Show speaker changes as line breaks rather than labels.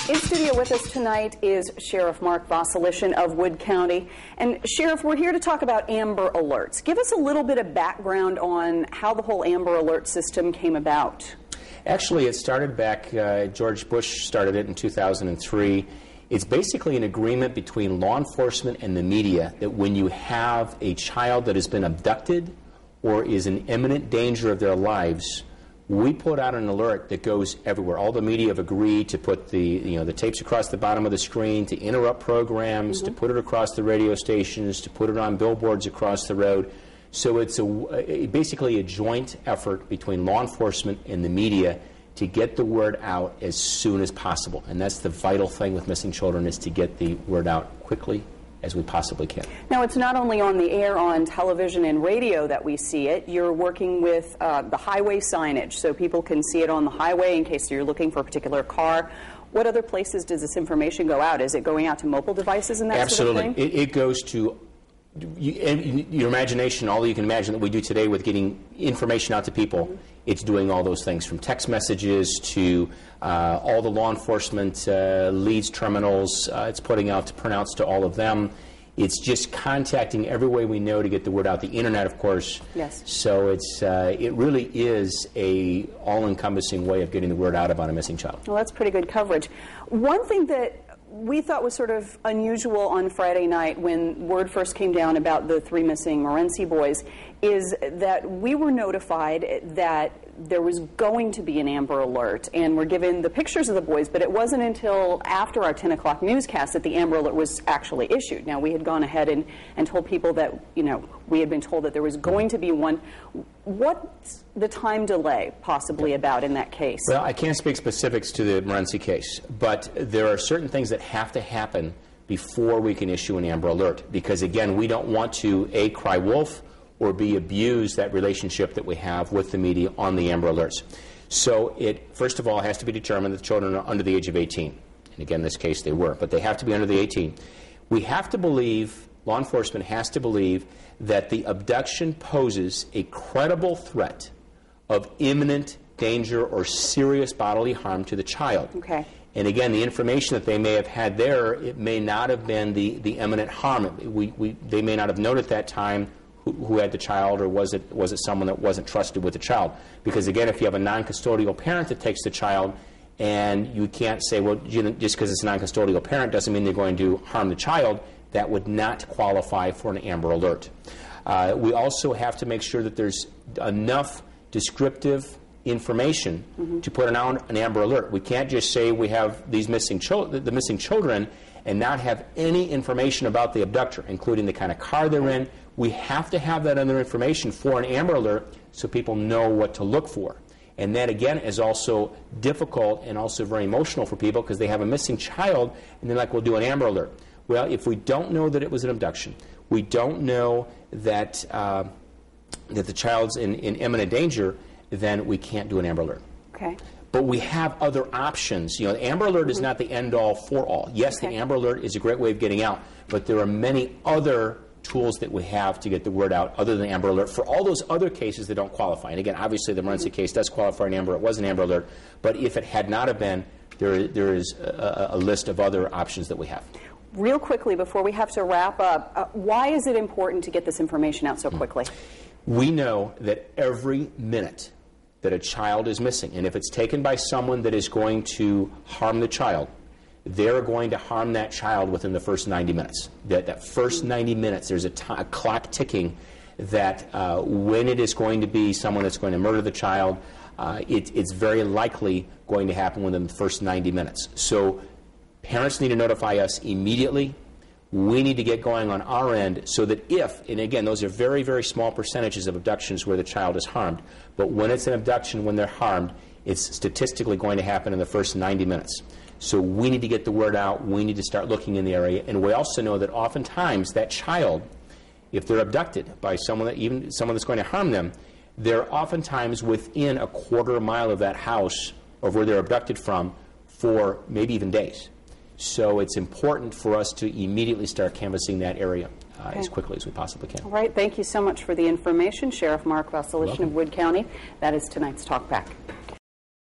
In studio with us tonight is Sheriff Mark Wasylyshyn of Wood County. And Sheriff, we're here to talk about Amber Alerts. Give us a little bit of background on how the whole Amber Alert system came about.
Actually, it started back, George Bush started it in 2003. It's basically an agreement between law enforcement and the media that when you have a child that has been abducted or is in imminent danger of their lives, we put out an alert that goes everywhere. All the media have agreed to put the tapes across the bottom of the screen, to interrupt programs, to put it across the radio stations, to put it on billboards across the road. So it's basically a joint effort between law enforcement and the media to get the word out as soon as possible. And that's the vital thing with missing children, is to get the word out quickly as we possibly can.
Now, it's not only on the air on television and radio that we see it. You're working with the highway signage, so people can see it on the highway in case you're looking for a particular car. What other places does this information go out? Is it going out to mobile devices and that
Absolutely.
sort of thing?
It goes to your imagination, all you can imagine that we do today with getting information out to people. It's doing all those things, from text messages to all the law enforcement leads terminals. It's putting out printouts to all of them. It's just contacting every way we know to get the word out. The internet, of course.
Yes.
So it really is a all-encompassing way of getting the word out about a missing child.
Well, that's pretty good coverage. One thing that we thought was sort of unusual on Friday night when word first came down about the 3 missing Morenci boys is that we were notified that there was going to be an Amber Alert, and we're given the pictures of the boys, but it wasn't until after our 10 o'clock newscast that the Amber Alert was actually issued. Now, we had gone ahead and told people that, we had been told that there was going to be one. What's the time delay possibly about in that case?
Well, I can't speak specifics to the Morenci case, but there are certain things that have to happen before we can issue an Amber Alert, because, again, we don't want to, A, cry wolf, or B, abuse that relationship that we have with the media on the Amber Alerts. So it, first of all, has to be determined that the children are under the age of 18. And again, in this case, they were, but they have to be under the 18. We have to believe, law enforcement has to believe, that the abduction poses a credible threat of imminent danger or serious bodily harm to the child.
Okay.
And again, the information that they may have had there, it may not have been the imminent harm. They may not have known at that time who had the child, or was it someone that wasn't trusted with the child? Because again, if you have a non-custodial parent that takes the child, and you can't say, well, just because it's a non-custodial parent doesn't mean they're going to harm the child, that would not qualify for an Amber Alert. We also have to make sure that there's enough descriptive information to put an Amber Alert. We can't just say we have these missing children and not have any information about the abductor, including the kind of car they're in. We have to have that other information for an Amber Alert so people know what to look for. And that, again, is also difficult and also very emotional for people, because they have a missing child and they're like, we'll do an Amber Alert. Well, if we don't know that it was an abduction, we don't know that, that the child's in imminent danger, then we can't do an Amber Alert.
Okay.
But we have other options. The Amber Alert is not the end-all for-all. Yes, the Amber Alert is a great way of getting out, but there are many other tools that we have to get the word out other than Amber Alert for all those other cases that don't qualify. And again, obviously the Morenci case does qualify an Amber. It was an Amber Alert. But if it had not have been, there is a list of other options that we have.
Real quickly, before we have to wrap up, why is it important to get this information out so quickly?
We know that every minute that a child is missing, and if it's taken by someone that is going to harm the child, they're going to harm that child within the first 90 minutes. That first 90 minutes, there's a clock ticking that when it is going to be someone that's going to murder the child, it's very likely going to happen within the first 90 minutes. So parents need to notify us immediately. We need to get going on our end so that if, and again, those are very, very small percentages of abductions where the child is harmed, but when it's an abduction, when they're harmed, it's statistically going to happen in the first 90 minutes. So we need to get the word out. We need to start looking in the area. And we also know that oftentimes that child, if they're abducted by someone that's going to harm them, they're oftentimes within a quarter mile of that house of where they're abducted from for maybe even days. So it's important for us to immediately start canvassing that area as quickly as we possibly can.
All right. Thank you so much for the information, Sheriff Mark Wasylyshyn of Wood County. That is tonight's Talk Back.